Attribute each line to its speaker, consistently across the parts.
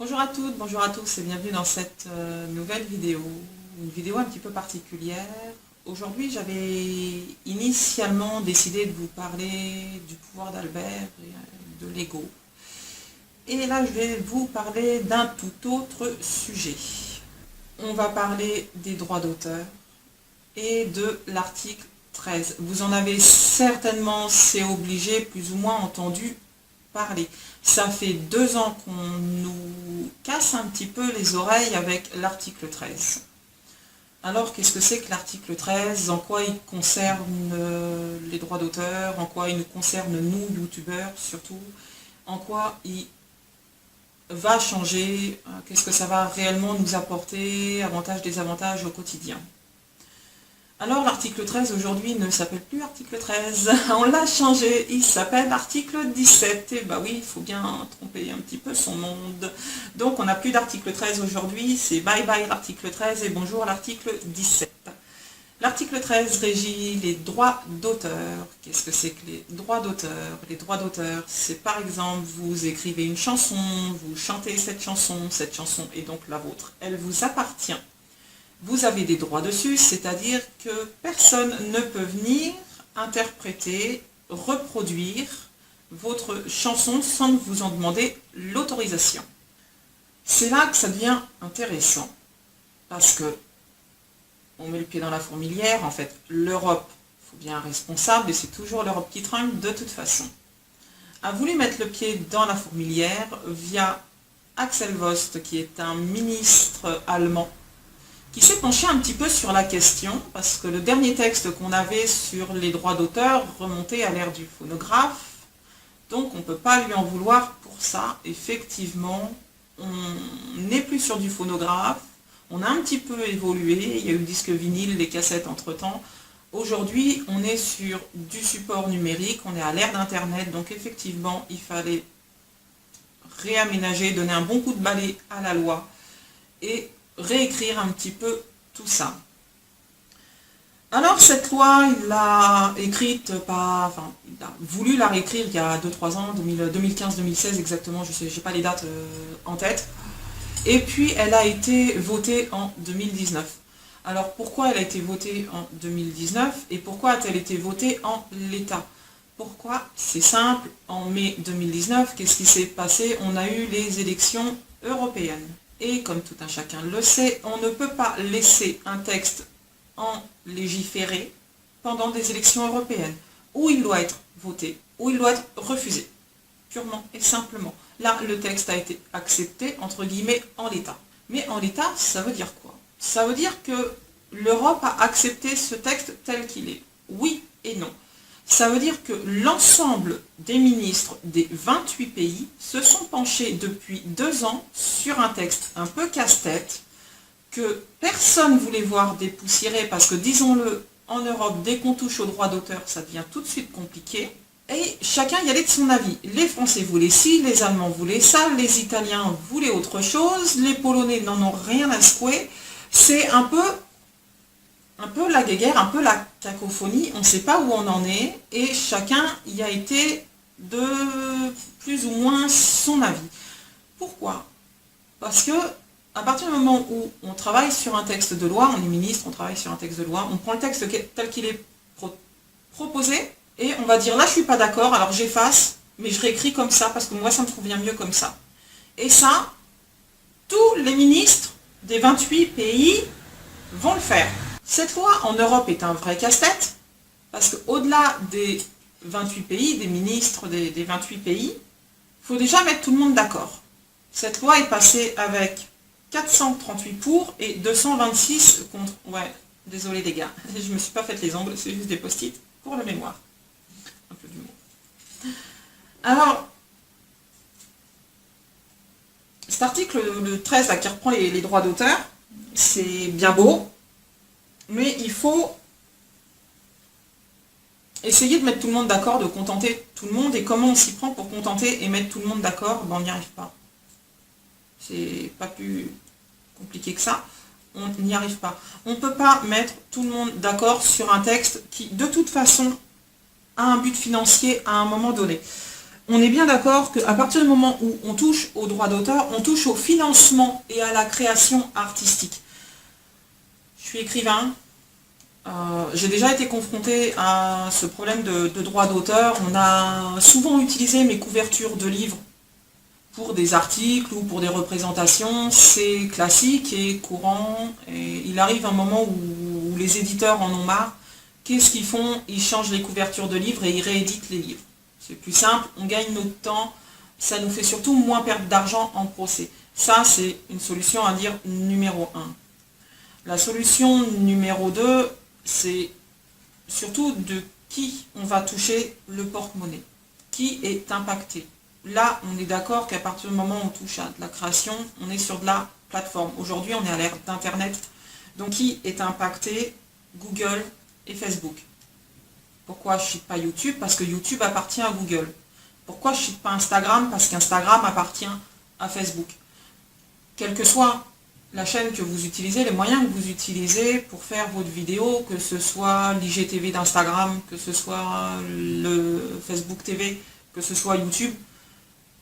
Speaker 1: Bonjour à toutes, bonjour à tous et bienvenue dans cette nouvelle vidéo, une vidéo un petit peu particulière. Aujourd'hui, j'avais initialement décidé de vous parler du pouvoir d'Albert et de l'ego. Et là, je vais vous parler d'un tout autre sujet. On va parler des droits d'auteur et de l'article 13. Vous en avez certainement, c'est obligé, plus ou moins entendu parler. Ça fait 2 ans qu'on nous casse un petit peu les oreilles avec l'article 13. Alors, qu'est-ce que c'est que l'article 13? En quoi il concerne les droits d'auteur? En quoi il nous concerne, nous, youtubeurs, surtout? En quoi il va changer? Qu'est-ce que ça va réellement nous apporter? Avantages, désavantages au quotidien? Alors l'article 13 aujourd'hui ne s'appelle plus article 13, on l'a changé, il s'appelle article 17. Et bah oui, il faut bien tromper un petit peu son monde. Donc on n'a plus d'article 13 aujourd'hui, c'est bye bye l'article 13 et bonjour l'article 17. L'article 13 régit les droits d'auteur. Qu'est-ce que c'est que les droits d'auteur? Les droits d'auteur, c'est par exemple, vous écrivez une chanson, vous chantez cette chanson est donc la vôtre, elle vous appartient. Vous avez des droits dessus, c'est-à-dire que personne ne peut venir interpréter, reproduire votre chanson sans vous en demander l'autorisation. C'est là que ça devient intéressant, parce que on met le pied dans la fourmilière, en fait, l'Europe, il faut bien un responsable, et c'est toujours l'Europe qui trinque de toute façon, a voulu mettre le pied dans la fourmilière via Axel Vost, qui est un ministre allemand, qui s'est penché un petit peu sur la question, parce que le dernier texte qu'on avait sur les droits d'auteur remontait à l'ère du phonographe, donc on ne peut pas lui en vouloir pour ça. Effectivement, on n'est plus sur du phonographe, on a un petit peu évolué, il y a eu le disque vinyle, les cassettes entre-temps. Aujourd'hui, on est sur du support numérique, on est à l'ère d'Internet, donc effectivement, il fallait réaménager, donner un bon coup de balai à la loi, et réécrire un petit peu tout ça. Alors cette loi, il l'a écrite il a voulu la réécrire il y a 2-3 ans, 2015-2016 exactement, je n'ai pas les dates en tête. Et puis elle a été votée en 2019. Alors pourquoi elle a été votée en 2019 et pourquoi a-t-elle été votée en l'état? Pourquoi? C'est simple, en mai 2019, qu'est-ce qui s'est passé? On a eu les élections européennes. Et comme tout un chacun le sait, on ne peut pas laisser un texte en légiféré pendant des élections européennes, où il doit être voté, où il doit être refusé, purement et simplement. Là, le texte a été accepté, entre guillemets, en l'état. Mais en l'état, ça veut dire quoi? Ça veut dire que l'Europe a accepté ce texte tel qu'il est. Oui et non. Ça veut dire que l'ensemble des ministres des 28 pays se sont penchés depuis 2 ans sur un texte un peu casse-tête, que personne ne voulait voir dépoussiérer, parce que, disons-le, en Europe, dès qu'on touche aux droits d'auteur, ça devient tout de suite compliqué. Et chacun y allait de son avis. Les Français voulaient ci, les Allemands voulaient ça, les Italiens voulaient autre chose, les Polonais n'en ont rien à secouer. C'est un peu la guéguerre, un peu la cacophonie, on ne sait pas où on en est, et chacun y a été de plus ou moins son avis. Pourquoi? Parce que à partir du moment où on travaille sur un texte de loi, on est ministre, on travaille sur un texte de loi, on prend le texte tel qu'il est proposé, et on va dire là je suis pas d'accord, alors j'efface, mais je réécris comme ça, parce que moi ça me convient mieux comme ça. Et ça, tous les ministres des 28 pays vont le faire. Cette loi en Europe est un vrai casse-tête, parce qu'au-delà des 28 pays, des ministres des 28 pays, il faut déjà mettre tout le monde d'accord. Cette loi est passée avec 438 pour et 226 contre. Ouais, désolé les gars, je ne me suis pas fait les ongles, c'est juste des post-it pour la mémoire. Un peu d'humour. Alors, cet article, le 13, là, qui reprend les droits d'auteur, c'est bien beau, mais il faut essayer de mettre tout le monde d'accord, de contenter tout le monde. Et comment on s'y prend pour contenter et mettre tout le monde d'accord? Ben, on n'y arrive pas. C'est pas plus compliqué que ça. On n'y arrive pas. On ne peut pas mettre tout le monde d'accord sur un texte qui, de toute façon, a un but financier à un moment donné. on est bien d'accord qu'à partir du moment où on touche aux droits d'auteur, on touche au financement et à la création artistique. Je suis écrivain, j'ai déjà été confrontée à ce problème de droits d'auteur. On a souvent utilisé mes couvertures de livres pour des articles ou pour des représentations. C'est classique et courant. Et il arrive un moment où les éditeurs en ont marre. Qu'est-ce qu'ils font? Ils changent les couvertures de livres et ils rééditent les livres. C'est plus simple, on gagne notre temps, ça nous fait surtout moins perdre d'argent en procès. Ça, c'est une solution à dire numéro 1. La solution numéro 2, c'est surtout de qui on va toucher le porte-monnaie. Qui est impacté? Là, on est d'accord qu'à partir du moment où on touche à de la création, on est sur de la plateforme. Aujourd'hui, on est à l'ère d'Internet. Donc, qui est impacté? Google et Facebook. Pourquoi je ne cite pas YouTube? Parce que YouTube appartient à Google. Pourquoi je ne cite pas Instagram? Parce qu'Instagram appartient à Facebook. Quelle que soit la chaîne que vous utilisez, les moyens que vous utilisez pour faire votre vidéo, que ce soit l'IGTV d'Instagram, que ce soit le Facebook TV, que ce soit YouTube,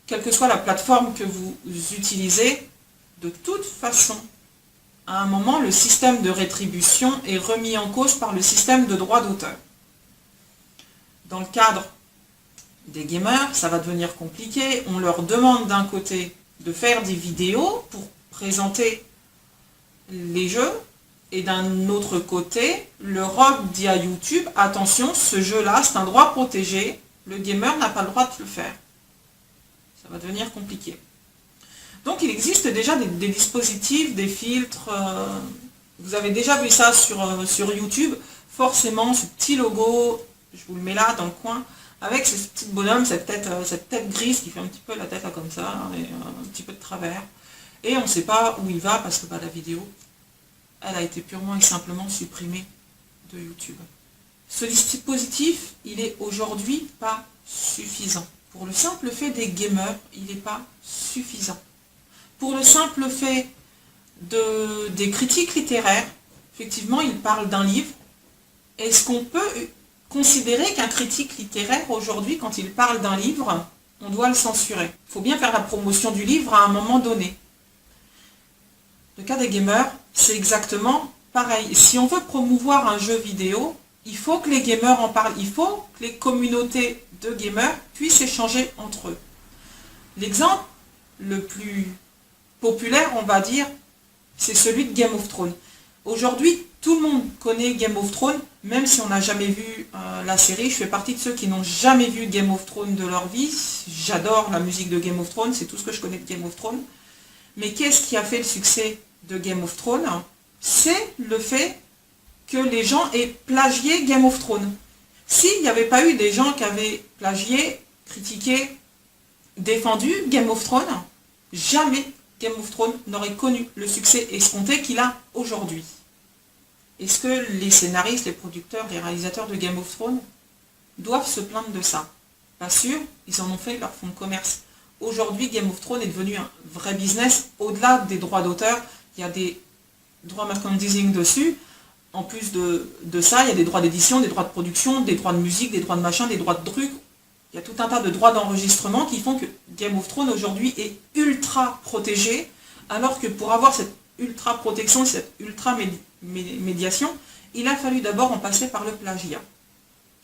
Speaker 1: quelle que soit la plateforme que vous utilisez, de toute façon, à un moment, le système de rétribution est remis en cause par le système de droit d'auteur. Dans le cadre des gamers, ça va devenir compliqué. On leur demande d'un côté de faire des vidéos pour présenter les jeux, et d'un autre côté, l'Europe dit à YouTube, attention, ce jeu-là, c'est un droit protégé, le gamer n'a pas le droit de le faire. Ça va devenir compliqué. Donc il existe déjà des dispositifs, des filtres, vous avez déjà vu ça sur YouTube, forcément ce petit logo, je vous le mets là dans le coin, avec ce petit bonhomme, cette tête grise qui fait un petit peu la tête là comme ça, et un petit peu de travers. Et on ne sait pas où il va parce que la vidéo, elle a été purement et simplement supprimée de YouTube. Ce dispositif, il est aujourd'hui pas suffisant. Pour le simple fait des gamers, il n'est pas suffisant. Pour le simple fait des critiques littéraires, effectivement, il parle d'un livre. Est-ce qu'on peut considérer qu'un critique littéraire, aujourd'hui, quand il parle d'un livre, on doit le censurer? Il faut bien faire la promotion du livre à un moment donné. Le cas des gamers, c'est exactement pareil. Si on veut promouvoir un jeu vidéo, il faut que les gamers en parlent. Il faut que les communautés de gamers puissent échanger entre eux. L'exemple le plus populaire, on va dire, c'est celui de Game of Thrones. Aujourd'hui, tout le monde connaît Game of Thrones, même si on n'a jamais vu la série. Je fais partie de ceux qui n'ont jamais vu Game of Thrones de leur vie. J'adore la musique de Game of Thrones, c'est tout ce que je connais de Game of Thrones. Mais qu'est-ce qui a fait le succès de Game of Thrones? C'est le fait que les gens aient plagié Game of Thrones. S'il n'y avait pas eu des gens qui avaient plagié, critiqué, défendu Game of Thrones, jamais Game of Thrones n'aurait connu le succès escompté qu'il a aujourd'hui. Est-ce que les scénaristes, les producteurs, les réalisateurs de Game of Thrones doivent se plaindre de ça? Pas sûr, ils en ont fait leur fonds de commerce. Aujourd'hui, Game of Thrones est devenu un vrai business. Au-delà des droits d'auteur, il y a des droits merchandising dessus. En plus de ça, il y a des droits d'édition, des droits de production, des droits de musique, des droits de machin, des droits de trucs. Il y a tout un tas de droits d'enregistrement qui font que Game of Thrones aujourd'hui est ultra protégé, alors que pour avoir cette ultra protection, cette ultra médiation, il a fallu d'abord en passer par le plagiat.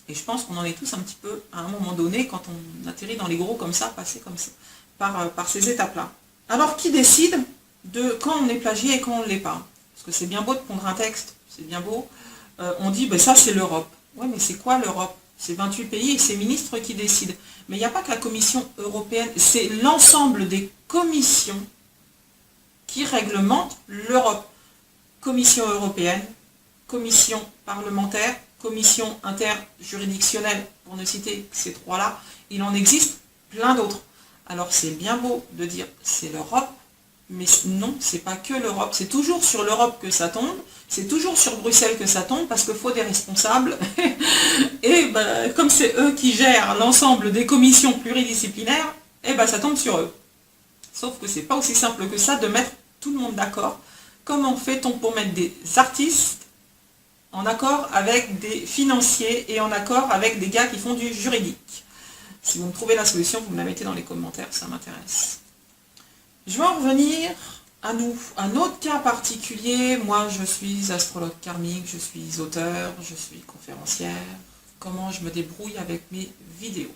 Speaker 1: Et je pense qu'on en est tous un petit peu, à un moment donné, quand on atterrit dans les gros comme ça, passer comme ça, par ces étapes-là. Alors, qui décide de quand on est plagié et quand on ne l'est pas? Parce que c'est bien beau de prendre un texte, c'est bien beau. On dit, ben ça c'est l'Europe. Ouais, mais c'est quoi l'Europe? C'est 28 pays et c'est ministres qui décident. Mais il n'y a pas que la Commission européenne, c'est l'ensemble des commissions qui réglementent l'Europe. Commission européenne, commission parlementaire, commission interjuridictionnelle, pour ne citer que ces trois-là, il en existe plein d'autres. Alors c'est bien beau de dire c'est l'Europe, mais non, c'est pas que l'Europe, c'est toujours sur l'Europe que ça tombe, c'est toujours sur Bruxelles que ça tombe, parce qu'il faut des responsables, et ben, comme c'est eux qui gèrent l'ensemble des commissions pluridisciplinaires, et ben ça tombe sur eux. Sauf que c'est pas aussi simple que ça de mettre tout le monde d'accord. Comment fait-on pour mettre des artistes en accord avec des financiers et en accord avec des gars qui font du juridique? Si vous me trouvez la solution, vous me la mettez dans les commentaires, ça m'intéresse. Je vais en revenir à nous. Un autre cas particulier, moi je suis astrologue karmique, je suis auteur, je suis conférencière. Comment je me débrouille avec mes vidéos.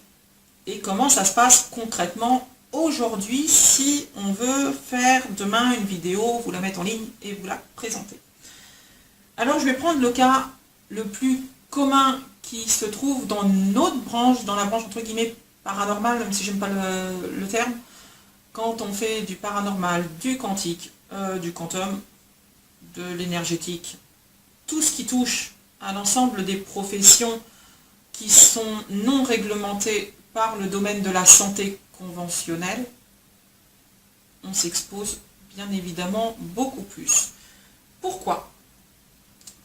Speaker 1: Et comment ça se passe concrètement aujourd'hui si on veut faire demain une vidéo, vous la mettre en ligne et vous la présenter. Alors je vais prendre le cas le plus commun qui se trouve dans notre branche, dans la branche entre guillemets paranormale, même si j'aime pas le terme, quand on fait du paranormal, du quantique, du quantum, de l'énergétique, tout ce qui touche à l'ensemble des professions qui sont non réglementées par le domaine de la santé conventionnelle, on s'expose bien évidemment beaucoup plus. Pourquoi?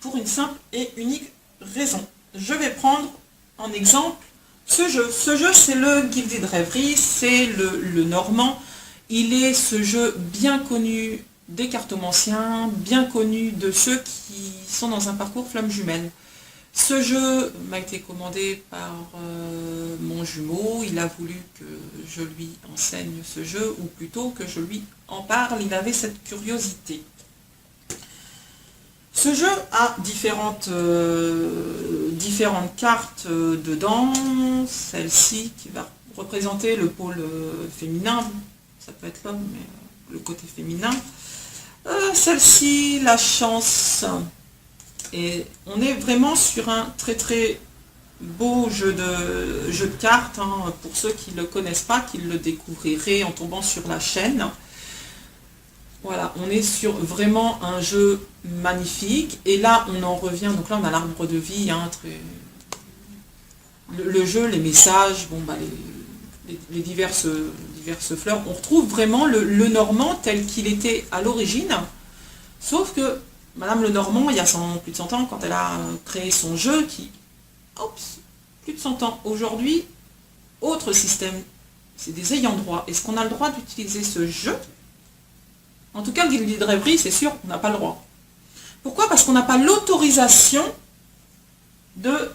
Speaker 1: Pour une simple et unique raison. Je vais prendre en exemple ce jeu. Ce jeu, c'est le Gilded Rêverie, c'est le normand. Il est ce jeu bien connu des cartomanciens, bien connu de ceux qui sont dans un parcours flamme jumelle. Ce jeu m'a été commandé par mon jumeau, il a voulu que je lui enseigne ce jeu, ou plutôt que je lui en parle, il avait cette curiosité. Ce jeu a différentes cartes dedans, celle-ci qui va représenter le pôle féminin, ça peut être l'homme, mais le côté féminin. Celle-ci, la chance. Et on est vraiment sur un très très beau jeu de cartes, hein, pour ceux qui ne le connaissent pas, qui le découvriraient en tombant sur la chaîne. Voilà, on est sur vraiment un jeu magnifique. Et là, on en revient, donc là on a l'arbre de vie, hein, le jeu, les messages, bon, bah, les diverses fleurs. On retrouve vraiment le normand tel qu'il était à l'origine, sauf que Madame Lenormand, il y a plus de 100 ans, quand elle a créé son jeu, plus de 100 ans. Aujourd'hui, autre système, c'est des ayants droit. Est-ce qu'on a le droit d'utiliser ce jeu? En tout cas, le Gilded Rêverie, c'est sûr, on n'a pas le droit. Pourquoi? Parce qu'on n'a pas l'autorisation de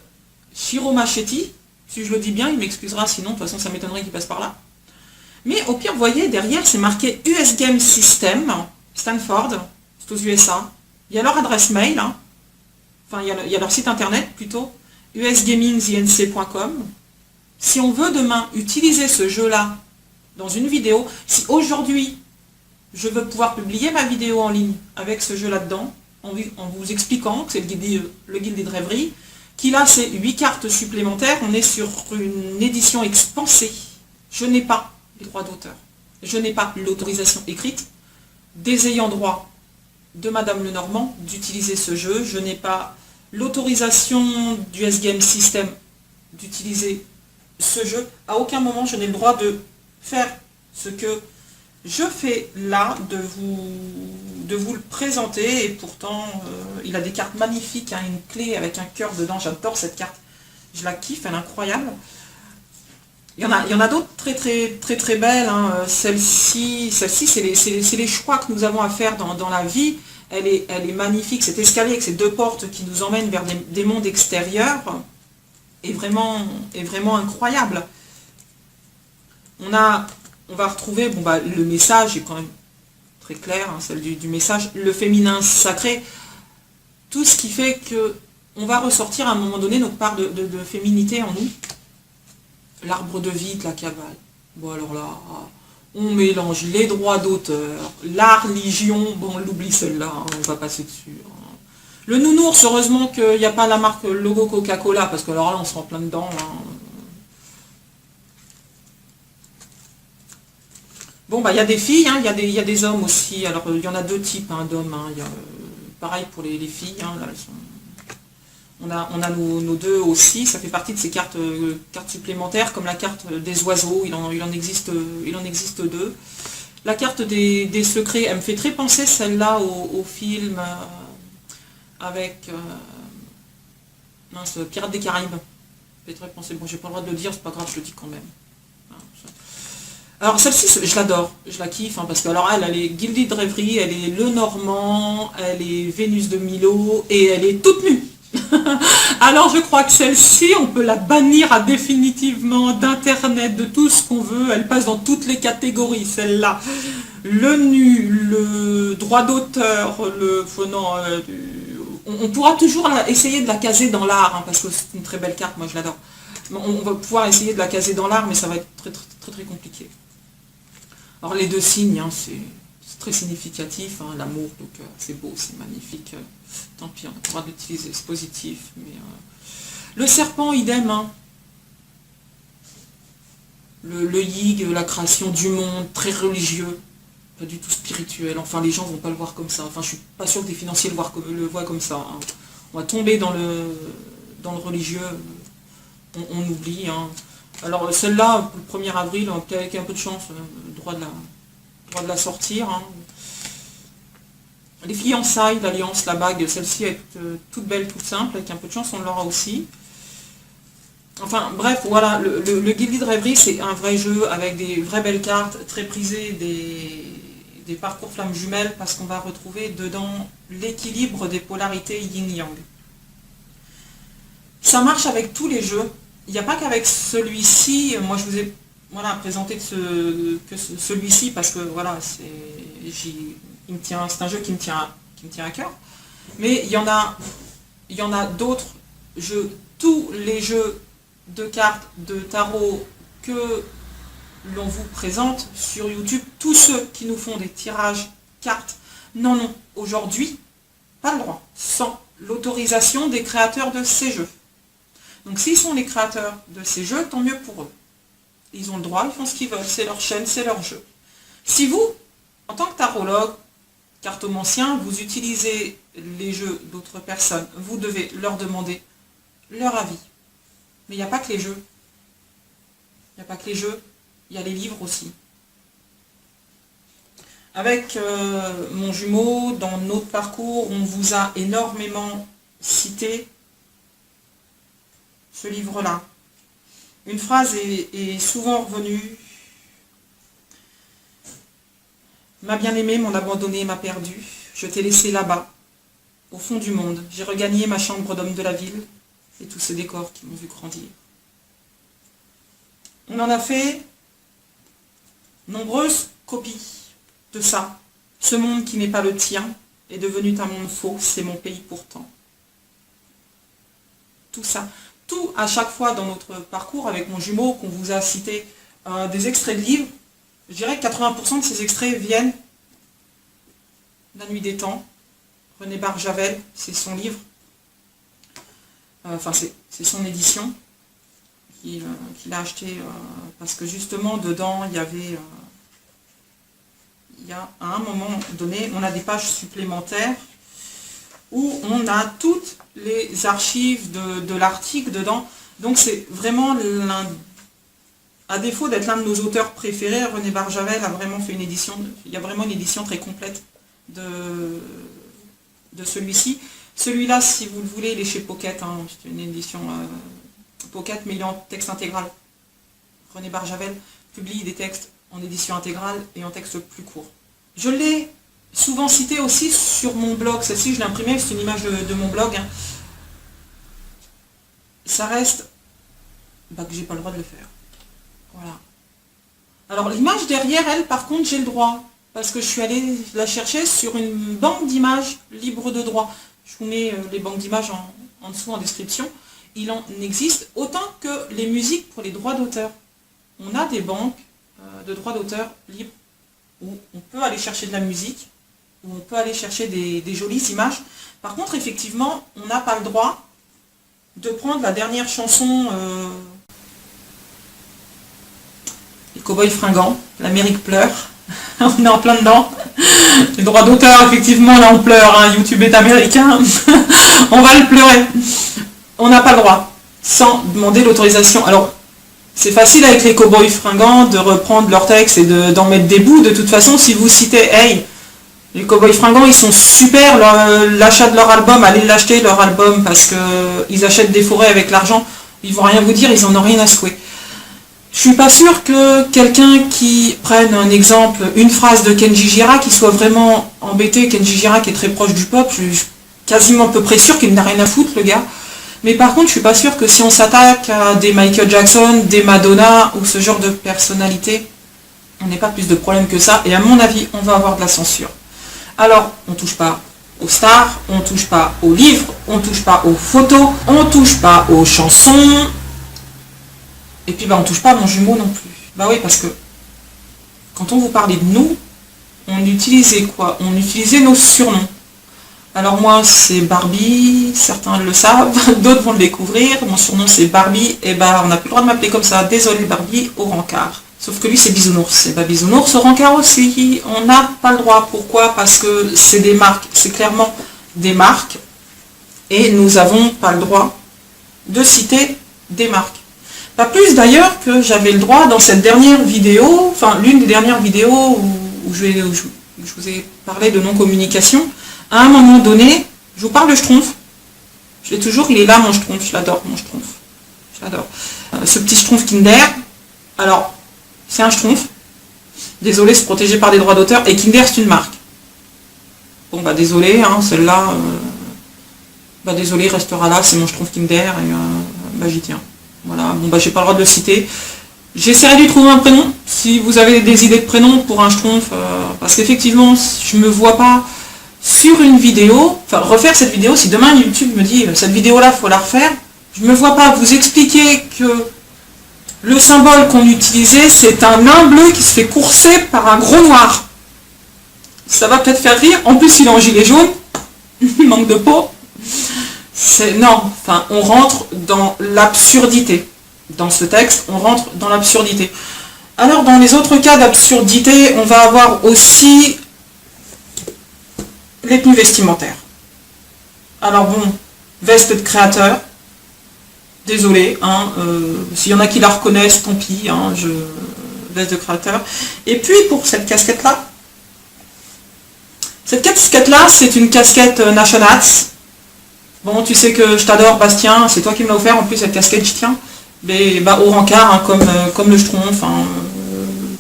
Speaker 1: Shiro Machetti. Si je le dis bien, il m'excusera, sinon, de toute façon, ça m'étonnerait qu'il passe par là. Mais au pire, vous voyez, derrière, c'est marqué US Game System, Stanford, c'est aux USA. Il y a leur adresse mail, hein. Enfin il y a leur site internet plutôt, usgamingzinc.com. Si on veut demain utiliser ce jeu-là dans une vidéo, si aujourd'hui je veux pouvoir publier ma vidéo en ligne avec ce jeu là-dedans, en vous expliquant que c'est le Gilded Rêverie, qu'il a ces 8 cartes supplémentaires, on est sur une édition expansée. Je n'ai pas les droits d'auteur, je n'ai pas l'autorisation écrite des ayants droit de Madame Lenormand d'utiliser ce jeu. Je n'ai pas l'autorisation du S-Game System d'utiliser ce jeu. À aucun moment je n'ai le droit de faire ce que je fais là, de vous le présenter. Et pourtant, il a des cartes magnifiques, hein, une clé avec un cœur dedans. J'adore cette carte, je la kiffe, elle est incroyable. Il y en a d'autres très très belles, hein. Celle-ci, c'est les choix que nous avons à faire dans la vie. Elle est magnifique, cet escalier avec ces 2 portes qui nous emmènent vers des mondes extérieurs est vraiment incroyable. On va retrouver, bon, bah, le message est quand même très clair, hein, celle du message, le féminin sacré, tout ce qui fait que on va ressortir à un moment donné notre part de féminité en nous. L'arbre de vie de la cabale. Bon alors là, on mélange les droits d'auteur, la religion, bon on l'oublie celle-là, hein, on va passer dessus. Hein. Le nounours, heureusement qu'il n'y a pas la marque logo Coca-Cola, parce que alors là on se rend plein dedans. Hein. Bon bah il y a des filles, hein, il y a des hommes aussi, alors il y en a 2 types hein, d'hommes, hein. Pareil pour les filles, hein, là elles sont... On a nos 2 aussi, ça fait partie de ces cartes supplémentaires, comme la carte des oiseaux, il en existe 2. La carte des secrets, elle me fait très penser celle-là au film avec Pirates des Caraïbes. Elle fait très penser, bon j'ai pas le droit de le dire, c'est pas grave, je le dis quand même. Alors celle-ci, je l'adore, je la kiffe, hein, parce que alors elle est Gilded Rêverie, elle est le Normand, elle est Vénus de Milo, et elle est toute nue.
Speaker 2: Alors je crois que celle-ci, on peut la bannir définitivement d'Internet, de tout ce qu'on veut. Elle passe dans toutes les catégories, celle-là. Le nu, le droit d'auteur, non, on pourra toujours essayer de la caser dans l'art, hein, parce que c'est une très belle carte, moi je l'adore. On va pouvoir essayer de la caser dans l'art, mais ça va être très très très, très compliqué. Alors les deux signes, hein, c'est très significatif, hein, l'amour, donc c'est beau, c'est magnifique. Tant pis, on a le droit d'utiliser, c'est positif. Mais, le serpent, idem. Hein. Le yig, la création du monde, très religieux, pas du tout spirituel. Enfin, les gens vont pas le voir comme ça. Enfin, je suis pas sûr que des financiers le voient comme ça. Hein. On va tomber dans le religieux, on oublie. Hein. Alors celle-là, le 1er avril, avec un peu de chance, droit de la sortir. Hein. Les fiançailles, l'alliance, la bague, celle-ci est toute belle, toute simple, avec un peu de chance, on l'aura aussi. Enfin bref, voilà, le Guilded Rêverie, c'est un vrai jeu avec des vraies belles cartes, très prisées des parcours flammes jumelles, parce qu'on va retrouver dedans l'équilibre des polarités yin-yang. Ça marche avec tous les jeux. Il n'y a pas qu'avec celui-ci, moi je vous ai présenté celui-ci parce que voilà, c'est un jeu qui me tient à cœur. Mais il y en a d'autres jeux, tous les jeux de cartes, de tarot que l'on vous présente sur YouTube, tous ceux qui nous font des tirages cartes, non, aujourd'hui, pas le droit, sans l'autorisation des créateurs de ces jeux. Donc s'ils sont les créateurs de ces jeux, tant mieux pour eux. Ils ont le droit, ils font ce qu'ils veulent, c'est leur chaîne, c'est leur jeu. Si vous, en tant que tarologue, cartomancien, vous utilisez les jeux d'autres personnes, vous devez leur demander leur avis. Mais il n'y a pas que les jeux. Il n'y a pas que les jeux, il y a les livres aussi. Avec mon jumeau, dans notre parcours, on vous a énormément cité ce livre-là. Une phrase est souvent revenue. Ma bien-aimée, mon abandonné, m'a perdu. Je t'ai laissé là-bas, au fond du monde. J'ai regagné ma chambre d'homme de la ville et tous ces décors qui m'ont vu grandir. On en a fait nombreuses copies de ça. Ce monde qui n'est pas le tien est devenu un monde faux, c'est mon pays pourtant. Tout ça. Tout à chaque fois dans notre parcours avec mon jumeau qu'on vous a cité des extraits de livres, je dirais que 80% de ces extraits viennent La Nuit des Temps. René Barjavel, c'est son livre, enfin c'est son édition qu'il a acheté parce que justement dedans il y avait, à un moment donné, on a des pages supplémentaires où on a toutes les archives de l'article dedans. Donc c'est vraiment à défaut d'être l'un de nos auteurs préférés, René Barjavel a vraiment fait une édition, il y a vraiment une édition très complète de celui-ci. Celui-là, si vous le voulez, il est chez Pocket, hein, c'est une édition Pocket, mais il est en texte intégral. René Barjavel publie des textes en édition intégrale et en texte plus court. Je l'ai souvent cité aussi sur mon blog, celle-ci je l'ai imprimée, c'est une image de mon blog. Hein. Ça reste que j'ai pas le droit de le faire. Voilà. Alors l'image derrière elle, par contre, j'ai le droit, parce que je suis allée la chercher sur une banque d'images libre de droit. Je vous mets les banques d'images en dessous en description. Il en existe autant que les musiques pour les droits d'auteur. On a des banques de droits d'auteur libres où on peut aller chercher de la musique, où on peut aller chercher des jolies images. Par contre, effectivement, on n'a pas le droit de prendre la dernière chanson, Les Cowboys Fringants, L'Amérique pleure. On est en plein dedans. Les droits d'auteur, effectivement, là on pleure, hein. YouTube est américain. On va le pleurer. On n'a pas le droit, sans demander l'autorisation. Alors, c'est facile avec les Cowboys Fringants de reprendre leur texte et d'en mettre des bouts. De toute façon, si vous citez, hey, les Cowboys Fringants, ils sont super, l'achat de leur album, allez l'acheter leur album, parce qu'ils achètent des forêts avec l'argent, ils vont rien vous dire, ils en ont rien à secouer. Je suis pas sûre que quelqu'un qui prenne un exemple, une phrase de Kenji Girac, qui soit vraiment embêté. Kenji Girac est très proche du peuple, je suis quasiment à peu près sûre qu'il n'a rien à foutre, le gars. Mais par contre, je suis pas sûre que si on s'attaque à des Michael Jackson, des Madonna ou ce genre de personnalité, on n'ait pas plus de problèmes que ça. Et à mon avis, on va avoir de la censure. Alors, on touche pas aux stars, on touche pas aux livres, on touche pas aux photos, on touche pas aux chansons. Et puis, on touche pas à mon jumeau non plus. Bah oui, parce que quand on vous parlait de nous, on utilisait quoi? On utilisait nos surnoms. Alors moi, c'est Barbie, certains le savent, d'autres vont le découvrir. Mon surnom, c'est Barbie. Et on n'a plus le droit de m'appeler comme ça. Désolé Barbie, au rencard. Sauf que lui, c'est Bisounours. Et Bisounours, au rencard aussi. On n'a pas le droit. Pourquoi? Parce que c'est des marques. C'est clairement des marques. Et nous n'avons pas le droit de citer des marques. Pas plus d'ailleurs que j'avais le droit dans cette dernière vidéo, enfin l'une des dernières vidéos où je vous ai parlé de non-communication. À un moment donné, je vous parle de Schtroumpf. Je l'ai toujours, il est là mon Schtroumpf, je l'adore mon Schtroumpf. Je l'adore. Ce petit Schtroumpf Kinder, alors, c'est un Schtroumpf. Désolé, c'est protégé par des droits d'auteur. Et Kinder, c'est une marque. Bon, désolé, celle-là, désolé, il restera là, c'est mon Schtroumpf Kinder, et j'y tiens. Voilà, j'ai pas le droit de le citer. J'essaierai de lui trouver un prénom, si vous avez des idées de prénoms pour un Schtroumpf, parce qu'effectivement, je me vois pas sur une vidéo, refaire cette vidéo, si demain YouTube me dit cette vidéo-là, il faut la refaire, je ne me vois pas vous expliquer que le symbole qu'on utilisait, c'est un nain bleu qui se fait courser par un gros noir. Ça va peut-être faire rire, en plus il est en gilet jaune, manque de peau. On rentre dans l'absurdité. Dans ce texte, on rentre dans l'absurdité. Alors, dans les autres cas d'absurdité, on va avoir aussi les tenues vestimentaires. Alors bon, veste de créateur, désolé, s'il y en a qui la reconnaissent, tant pis, veste de créateur. Et puis pour cette casquette-là, c'est une casquette Nationats. Bon, tu sais que je t'adore Bastien, c'est toi qui me l'as offert, en plus cette casquette j'y tiens. Mais au rencard, comme le Schtroumpf,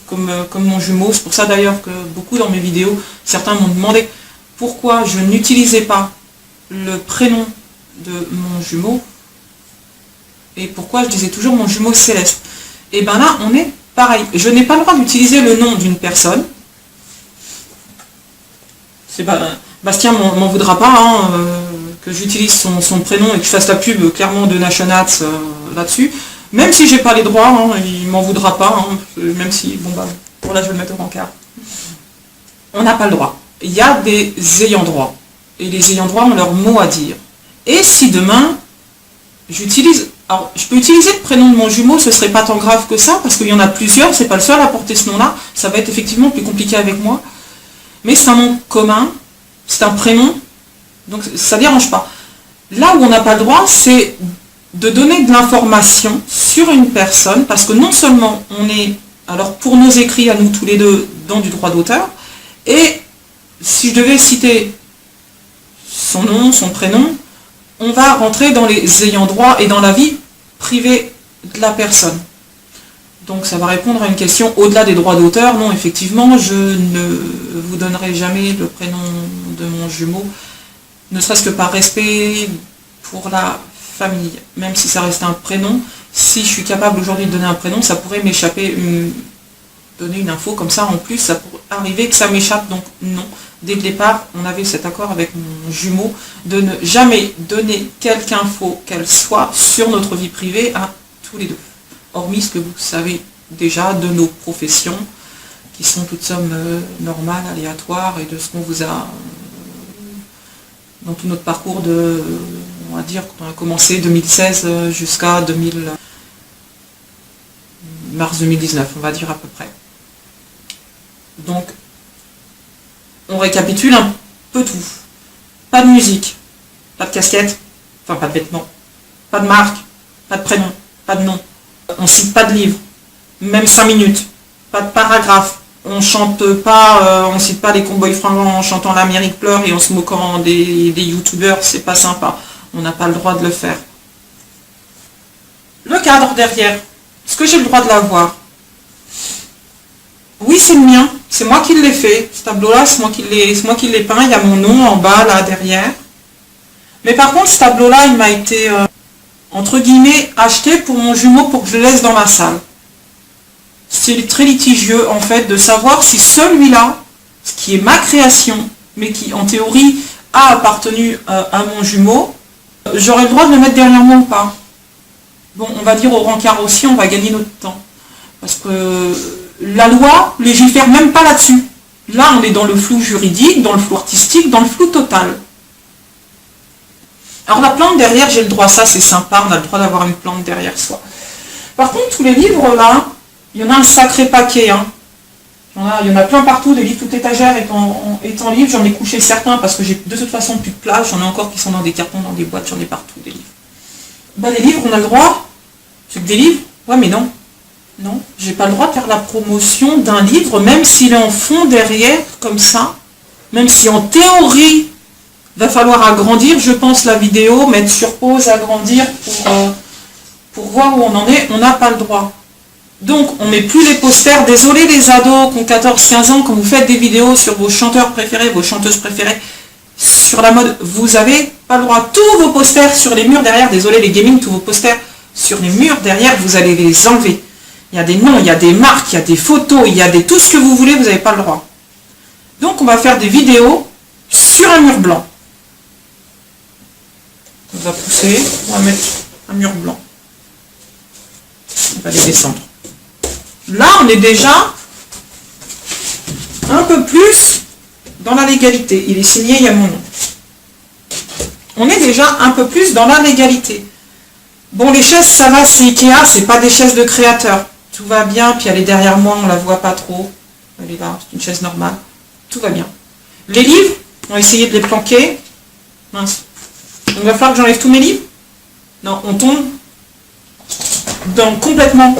Speaker 2: comme mon jumeau. C'est pour ça d'ailleurs que beaucoup dans mes vidéos, certains m'ont demandé pourquoi je n'utilisais pas le prénom de mon jumeau et pourquoi je disais toujours mon jumeau Céleste. Et là, on est pareil. Je n'ai pas le droit d'utiliser le nom d'une personne. Bastien m'en voudra pas que j'utilise son prénom et que je fasse la pub clairement de Nationats là-dessus. Même si j'ai pas les droits, il m'en voudra pas, même si, là je vais le mettre au rencard. On n'a pas le droit. Il y a des ayants droit. Et les ayants droit ont leur mot à dire. Et si demain, j'utilise... Alors, je peux utiliser le prénom de mon jumeau, ce serait pas tant grave que ça, parce qu'il y en a plusieurs, c'est pas le seul à porter ce nom-là. Ça va être effectivement plus compliqué avec moi. Mais c'est un nom commun, c'est un prénom, donc ça ne dérange pas. Là où on n'a pas le droit, c'est de donner de l'information sur une personne, parce que non seulement on est, alors pour nos écrits à nous tous les deux, dans du droit d'auteur, et si je devais citer son nom, son prénom, on va rentrer dans les ayants droit et dans la vie privée de la personne. Donc ça va répondre à une question au-delà des droits d'auteur. Non, effectivement, je ne vous donnerai jamais le prénom de mon jumeau, ne serait-ce que par respect pour la famille, même si ça reste un prénom. Si je suis capable aujourd'hui de donner un prénom, ça pourrait m'échapper, donner une info comme ça en plus, ça pourrait arriver que ça m'échappe, donc non. Dès le départ, on avait cet accord avec mon jumeau de ne jamais donner quelque info qu'elle soit sur notre vie privée à tous les deux. Hormis ce que vous savez déjà de nos professions, qui sont toutes sommes normales, aléatoires, et de ce qu'on vous a, dans tout notre parcours de, on va dire, quand on a commencé 2016 jusqu'à mars 2019, on va dire à peu près. Donc, on récapitule un peu tout. Pas de musique, pas de casquette, enfin pas de vêtements, pas de marque, pas de prénom, pas de nom. On cite pas de livre, même 5 minutes, pas de paragraphe. On chante pas, on cite pas les Cowboys Fringants en chantant l'Amérique pleure et en se moquant des youtubeurs, c'est pas sympa. On n'a pas le droit de le faire. Le cadre derrière, est-ce que j'ai le droit de l'avoir? Oui, c'est le mien, c'est moi qui l'ai fait. Ce tableau-là, c'est moi qui l'ai peint, il y a mon nom en bas, là, derrière. Mais par contre, ce tableau-là, il m'a été entre guillemets, acheté pour mon jumeau pour que je le laisse dans ma salle. C'est très litigieux en fait de savoir si celui-là, ce qui est ma création, mais qui en théorie a appartenu à mon jumeau, j'aurais le droit de le mettre derrière moi ou pas. Bon, on va dire au rencard aussi, on va gagner notre temps. Parce que la loi légifère même pas là-dessus. Là, on est dans le flou juridique, dans le flou artistique, dans le flou total. Alors la plante derrière, j'ai le droit, ça c'est sympa, on a le droit d'avoir une plante derrière soi. Par contre, tous les livres là, il y en a un sacré paquet. Hein. Il y en a plein partout, des livres toute étagère étant livres. J'en ai couché certains parce que j'ai de toute façon plus de place. J'en ai encore qui sont dans des cartons, dans des boîtes, j'en ai partout des livres. Ben, les livres, on a le droit. C'est que des livres? Ouais, mais non. Non, j'ai pas le droit de faire la promotion d'un livre, même s'il est en fond derrière, comme ça. Même si en théorie, va falloir agrandir, je pense, la vidéo, mettre sur pause, agrandir pour voir où on en est, on n'a pas le droit. Donc, on ne met plus les posters. Désolé les ados qui ont 14-15 ans, quand vous faites des vidéos sur vos chanteurs préférés, vos chanteuses préférées, sur la mode, vous n'avez pas le droit. Tous vos posters sur les murs derrière, désolé les gaming, tous vos posters sur les murs derrière, vous allez les enlever. Il y a des noms, il y a des marques, il y a des photos, il y a tout ce que vous voulez, vous n'avez pas le droit. Donc, on va faire des vidéos sur un mur blanc. On va pousser, on va mettre un mur blanc. On va les descendre. Là, on est déjà un peu plus dans la légalité. Il est signé, il y a mon nom. On est déjà un peu plus dans la légalité. Bon, les chaises, ça va, c'est Ikea, c'est pas des chaises de créateur. Tout va bien, puis elle est derrière moi, on la voit pas trop. Elle est là, c'est une chaise normale. Tout va bien. Les livres, on va essayer de les planquer. Mince. Donc, il va falloir que j'enlève tous mes livres. Non, on tombe complètement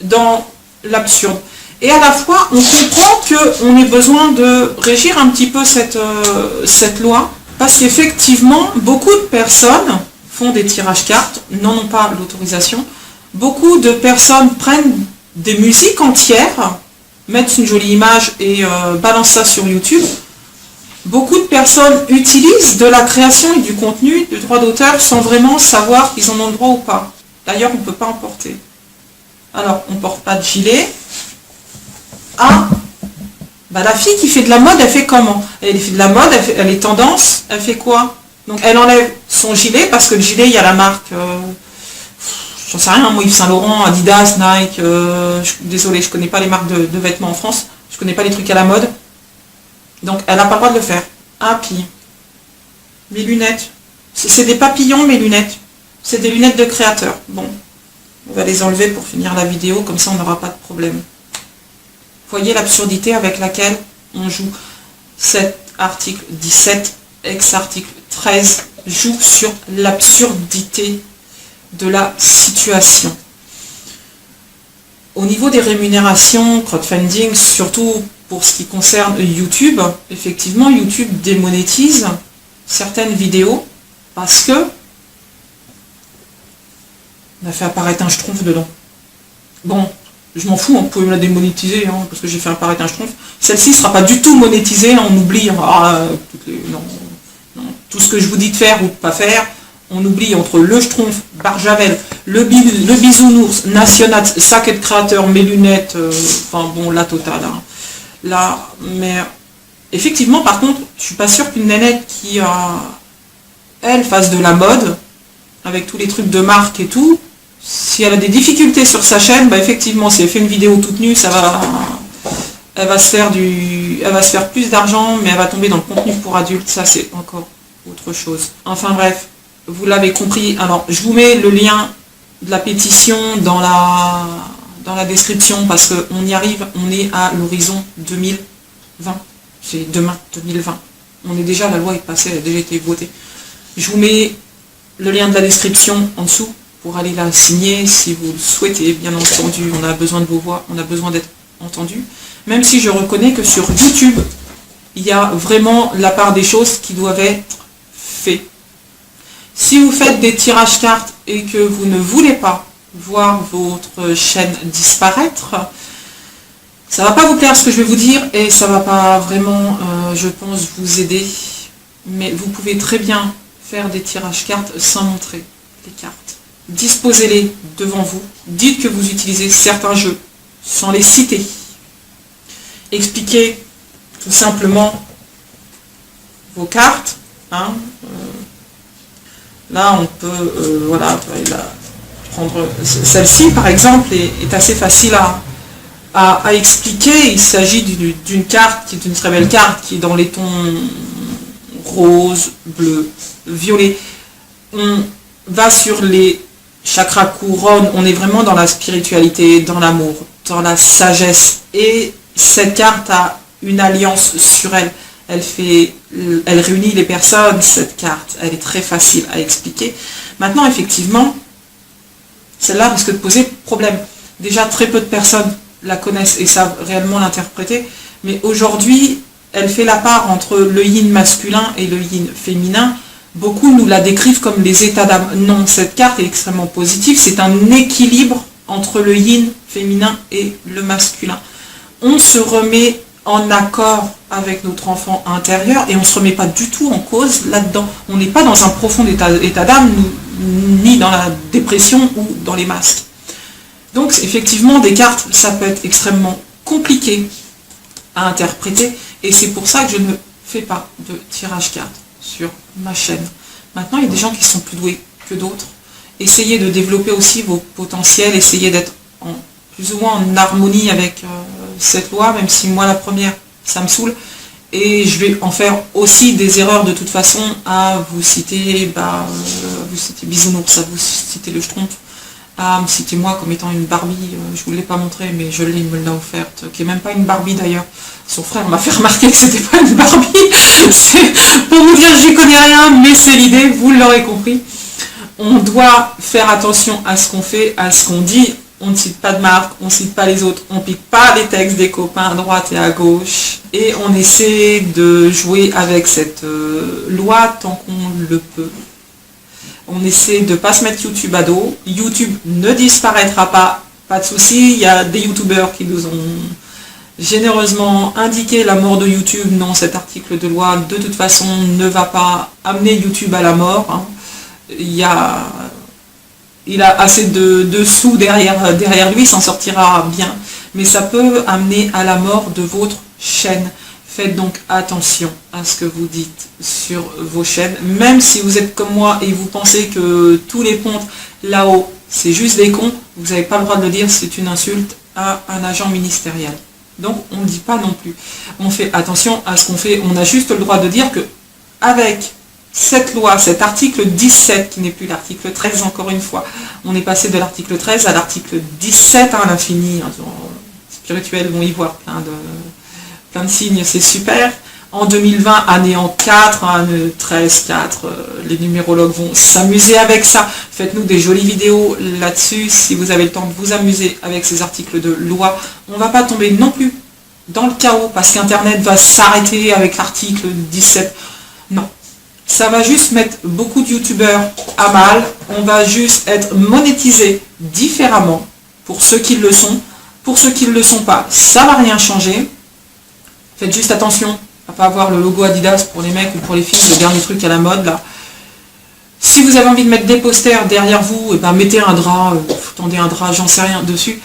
Speaker 2: dans l'absurde. Et à la fois, on comprend qu'on ait besoin de régir un petit peu cette loi, parce qu'effectivement, beaucoup de personnes font des tirages cartes, n'en ont pas l'autorisation. Beaucoup de personnes prennent des musiques entières, mettent une jolie image et balancent ça sur YouTube. Beaucoup de personnes utilisent de la création et du contenu de droit d'auteur sans vraiment savoir qu'ils en ont le droit ou pas. D'ailleurs, on ne peut pas en porter. Alors, on ne porte pas de gilet. Ah, bah, la fille qui fait de la mode, elle fait comment? Elle fait de la mode, elle est tendance, elle fait quoi? Donc, elle enlève son gilet, parce que le gilet, il y a la marque, j'en sais rien, moi, Yves Saint Laurent, Adidas, Nike, désolé, je ne connais pas les marques de vêtements en France, je ne connais pas les trucs à la mode. Donc, elle n'a pas le droit de le faire. Ah, puis, mes lunettes. C'est des papillons, mes lunettes. C'est des lunettes de créateur. Bon, on va les enlever pour finir la vidéo, comme ça on n'aura pas de problème. Voyez l'absurdité avec laquelle on joue. Cet article 17, ex-article 13, joue sur l'absurdité de la situation. Au niveau des rémunérations, crowdfunding, surtout pour ce qui concerne YouTube, effectivement, YouTube démonétise certaines vidéos parce que on a fait apparaître un schtroumpf dedans. Bon, je m'en fous, on peut me la démonétiser, hein, parce que j'ai fait apparaître un schtroumpf. Celle-ci ne sera pas du tout monétisée, hein, on oublie. Non, tout ce que je vous dis de faire ou de ne pas faire, on oublie entre le schtroumpf, Barjavel, le bisounours, Nationat, sac de créateur, mes lunettes, enfin bon, la totale. Hein. Là, mais effectivement, par contre, je suis pas sûre qu'une nénette qui, elle, fasse de la mode, avec tous les trucs de marque et tout, si elle a des difficultés sur sa chaîne, bah effectivement, si elle fait une vidéo toute nue, elle va se faire plus d'argent, mais elle va tomber dans le contenu pour adultes, ça c'est encore autre chose. Enfin bref, vous l'avez compris. Alors, je vous mets le lien de la pétition dans la description, parce qu'on y arrive, on est à l'horizon 2020. C'est demain, 2020. On est déjà, la loi est passée, elle a déjà été votée. Je vous mets le lien de la description en dessous pour aller la signer si vous le souhaitez, bien entendu. On a besoin de vos voix, on a besoin d'être entendu. Même si je reconnais que sur YouTube, il y a vraiment la part des choses qui doivent être faites. Si vous faites des tirages cartes et que vous ne voulez pas voir votre chaîne disparaître, ça ne va pas vous plaire ce que je vais vous dire et ça ne va pas vraiment, je pense, vous aider. Mais vous pouvez très bien faire des tirages cartes sans montrer les cartes. disposez-les devant vous, dites que vous utilisez certains jeux sans les citer. Expliquez tout simplement vos cartes. Hein. Là, on peut voilà, prendre celle-ci, par exemple, est assez facile à expliquer. Il s'agit d'une carte qui est une très belle carte, qui est dans les tons rose, bleu, violet. On va sur les chakras couronnes, on est vraiment dans la spiritualité, dans l'amour, dans la sagesse. Et cette carte a une alliance sur elle. Elle réunit les personnes, cette carte. Elle est très facile à expliquer. Maintenant, effectivement, celle-là risque de poser problème. Déjà, très peu de personnes la connaissent et savent réellement l'interpréter. Mais aujourd'hui, elle fait la part entre le yin masculin et le yin féminin. Beaucoup nous la décrivent comme les états d'âme. Non, cette carte est extrêmement positive. C'est un équilibre entre le yin féminin et le masculin. On se remet en accord avec notre enfant intérieur et on ne se remet pas du tout en cause là-dedans. On n'est pas dans un profond état d'âme, ni dans la dépression ou dans les masques. Donc effectivement, des cartes, ça peut être extrêmement compliqué à interpréter et c'est pour ça que je ne fais pas de tirage cartes sur ma chaîne. Maintenant, il y a des gens qui sont plus doués que d'autres. Essayez de développer aussi vos potentiels, essayez d'être plus ou moins en harmonie avec cette loi, même si moi la première, ça me saoule. Et je vais en faire aussi des erreurs de toute façon à vous citer, vous citer Bisounours, à vous citer le Schtroumpf, à me citer moi comme étant une Barbie, je ne vous l'ai pas montré mais je l'ai, il me l'a offerte, qui n'est même pas une Barbie d'ailleurs. Son frère m'a fait remarquer que c'était pas une Barbie. C'est pour vous dire j'y connais rien, mais c'est l'idée, vous l'aurez compris. On doit faire attention à ce qu'on fait, à ce qu'on dit. On ne cite pas de marque, on ne cite pas les autres, on ne pique pas les textes des copains à droite et à gauche. Et on essaie de jouer avec cette loi tant qu'on le peut. On essaie de ne pas se mettre YouTube à dos. YouTube ne disparaîtra pas de souci. Il y a des youtubeurs qui nous ont généreusement indiqué la mort de YouTube. Non, cet article de loi de toute façon ne va pas amener YouTube à la mort. Hein. Il a assez de sous derrière lui, s'en sortira bien. Mais ça peut amener à la mort de votre chaîne. Faites donc attention à ce que vous dites sur vos chaînes. Même si vous êtes comme moi et vous pensez que tous les pontes là-haut, c'est juste des cons, vous n'avez pas le droit de le dire, c'est une insulte à un agent ministériel. Donc on ne dit pas non plus. On fait attention à ce qu'on fait. On a juste le droit de dire que avec cette loi, cet article 17, qui n'est plus l'article 13 encore une fois, on est passé de l'article 13 à l'article 17 à l'infini. Spirituels vont y voir plein de signes, c'est super. En 2020, année en 4, 13, 4, les numérologues vont s'amuser avec ça. Faites-nous des jolies vidéos là-dessus, si vous avez le temps de vous amuser avec ces articles de loi. On ne va pas tomber non plus dans le chaos, parce qu'Internet va s'arrêter avec l'article 17. Non. Ça va juste mettre beaucoup de youtubeurs à mal. On va juste être monétisé différemment pour ceux qui le sont. Pour ceux qui ne le sont pas, ça ne va rien changer. Faites juste attention à ne pas avoir le logo Adidas pour les mecs ou pour les filles, le dernier truc à la mode là. Si vous avez envie de mettre des posters derrière vous, et ben mettez un drap, tendez un drap, j'en sais rien dessus.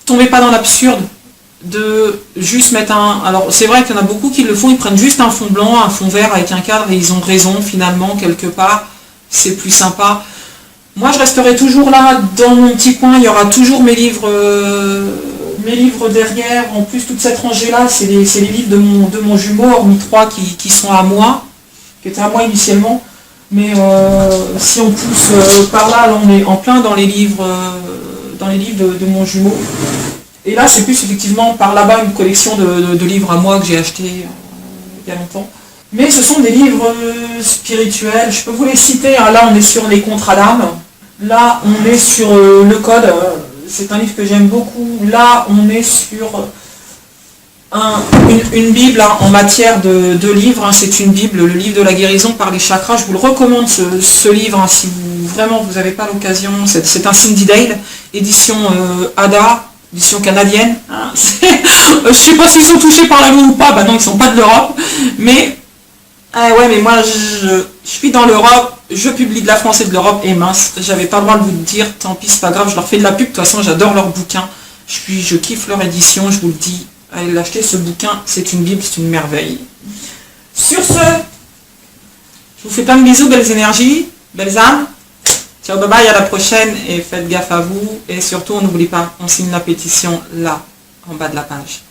Speaker 2: Tombez pas dans l'absurde de juste mettre un... Alors c'est vrai qu'il y en a beaucoup qui le font, ils prennent juste un fond blanc, un fond vert avec un cadre et ils ont raison finalement quelque part, c'est plus sympa. Moi je resterai toujours là dans mon petit coin, il y aura toujours mes livres derrière. En plus toute cette rangée là c'est les livres de mon jumeau, hormis 3 qui sont à moi, qui étaient à moi initialement. Mais si on pousse par là, on est en plein dans les livres de mon jumeau. Et là, c'est plus effectivement par là-bas une collection de livres à moi que j'ai acheté il y a longtemps. Mais ce sont des livres spirituels. Je peux vous les citer. Hein. Là, on est sur les contrats d'âme. Là, on est sur le code. C'est un livre que j'aime beaucoup. Là, on est sur une Bible hein, en matière de livres. Hein. C'est une Bible, le livre de la guérison par les chakras. Je vous le recommande, ce livre, hein, si vous n'avez pas l'occasion. C'est un Cindy Dale, édition Ada. Édition canadienne, hein. Je sais pas s'ils sont touchés par la loi ou pas, bah non ils sont pas de l'Europe, mais ouais mais moi je suis dans l'Europe je publie de la France et de l'Europe, et mince, j'avais pas le droit de vous le dire, tant pis, c'est pas grave, je leur fais de la pub, de toute façon j'adore leurs bouquins, je kiffe leur édition, je vous le dis, allez l'acheter ce bouquin, c'est une bible, c'est une merveille. Sur ce, je vous fais plein de bisous, belles énergies, belles âmes, ciao bye bye, à la prochaine, et faites gaffe à vous, et surtout on n'oublie pas, on signe la pétition là, en bas de la page.